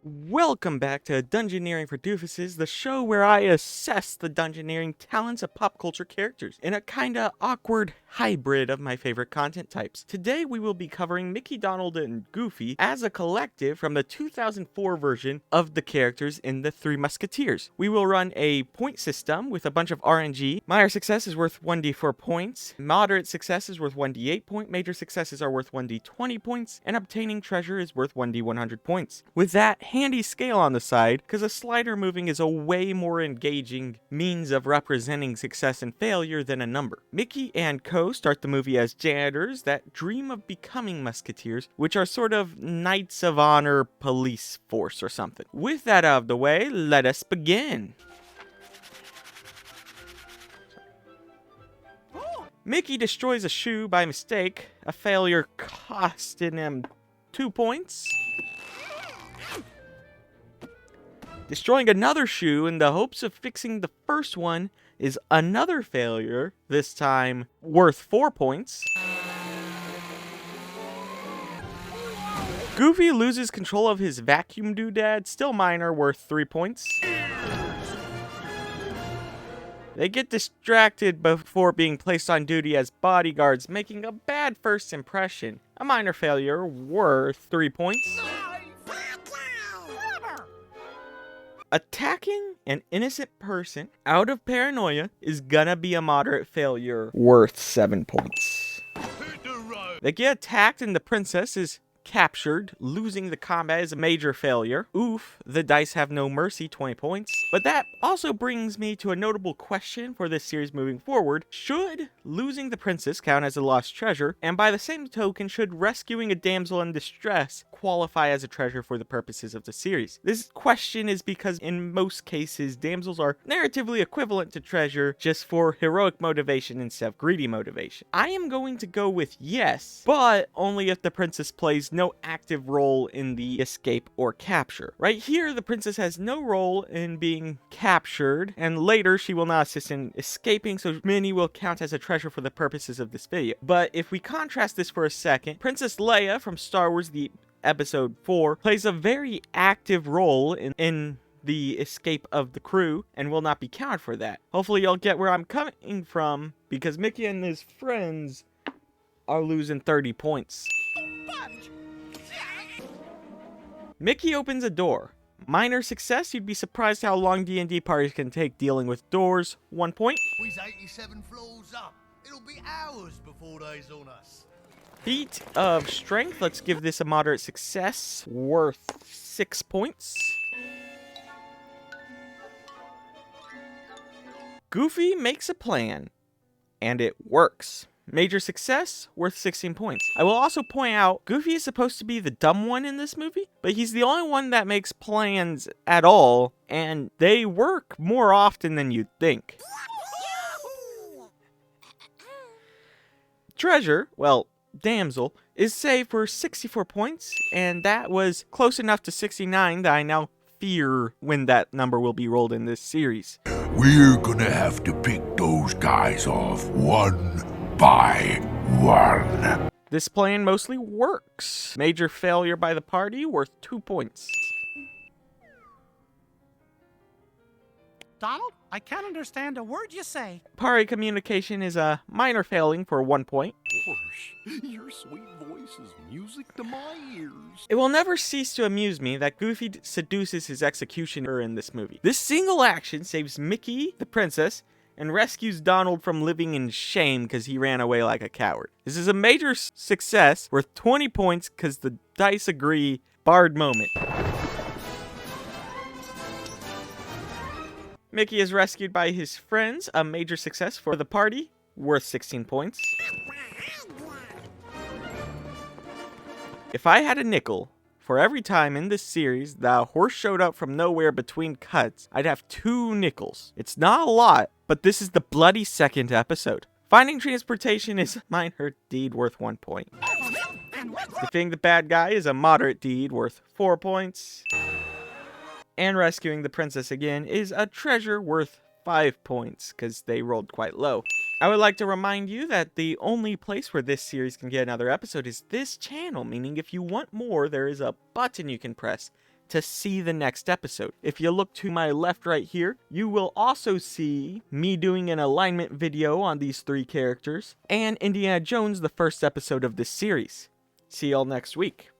Welcome back to Dungeoneering for Doofuses, the show where I assess the Dungeoneering talents of pop culture characters in a kinda awkward hybrid of my favorite content types. Today we will be covering Mickey, Donald, and Goofy as a collective from the 2004 version of the characters in The Three Musketeers. We will run a point system with a bunch of RNG. Minor success is worth 1d4 points, moderate success is worth 1d8 points, major successes are worth 1d20 points, and obtaining treasure is worth 1d100 points. With that handy scale on the side, because a slider moving is a way more engaging means of representing success and failure than a number. Mickey and Co. start the movie as janitors that dream of becoming musketeers, which are sort of Knights of Honor police force or something. With that out of the way, let us begin. Mickey destroys a shoe by mistake, a failure costing him 2 points. Destroying another shoe in the hopes of fixing the first one is another failure, this time worth 4 points. Goofy loses control of his vacuum doodad, still minor, worth 3 points. They get distracted before being placed on duty as bodyguards, making a bad first impression, a minor failure, worth 3 points. Attacking an innocent person out of paranoia is gonna be a moderate failure, worth 7 points. They get attacked and the princess is captured, losing the combat is a major failure. Oof, the dice have no mercy, 20 points. But that also brings me to a notable question for this series moving forward. Should losing the princess count as a lost treasure? And by the same token, should rescuing a damsel in distress qualify as a treasure for the purposes of the series? This question is because in most cases, damsels are narratively equivalent to treasure, just for heroic motivation instead of greedy motivation. I am going to go with yes, but only if the princess plays no active role in the escape or capture. Right here, the princess has no role in being captured, and later she will not assist in escaping, so many will count as a treasure for the purposes of this video. But if we contrast this for a second, Princess Leia from Star Wars the Episode 4 plays a very active role in the escape of the crew and will not be counted for that. Hopefully you'll get where I'm coming from, because Mickey and his friends are losing 30 points. Mickey opens a door. Minor success, you'd be surprised how long D&D parties can take dealing with doors, 1 point. We's 87 floors up. It'll be hours before they's on us. Feat of strength, let's give this a moderate success, worth 6 points. Goofy makes a plan, and it works. Major success, worth 16 points. I will also point out, Goofy is supposed to be the dumb one in this movie, but he's the only one that makes plans at all, and they work more often than you'd think. Treasure, well, damsel, is saved for 64 points, and that was close enough to 69 that I now fear when that number will be rolled in this series. We're gonna have to pick those guys off one by one. This plan mostly works. Major failure by the party, worth 2 points. Donald, I can't understand a word you say. Party communication is a minor failing for 1 point. Gosh, your sweet voice is music to my ears. It will never cease to amuse me that Goofy seduces his executioner in this movie. This single action saves Mickey, the princess, and rescues Donald from living in shame because he ran away like a coward. This is a major success, worth 20 points because the dice agree. Bard moment. Mickey is rescued by his friends, a major success for the party, worth 16 points. If I had a nickel for every time in this series the horse showed up from nowhere between cuts, I'd have 2 nickels. It's not a lot, but this is the bloody second episode. Finding transportation is a minor deed worth 1 point. Defeating the bad guy is a moderate deed worth 4 points. And rescuing the princess again is a treasure worth 5 points, because they rolled quite low. I would like to remind you that the only place where this series can get another episode is this channel, meaning if you want more, there is a button you can press to see the next episode. If you look to my left right here, you will also see me doing an alignment video on these 3 characters, and Indiana Jones, the first episode of this series. See y'all next week.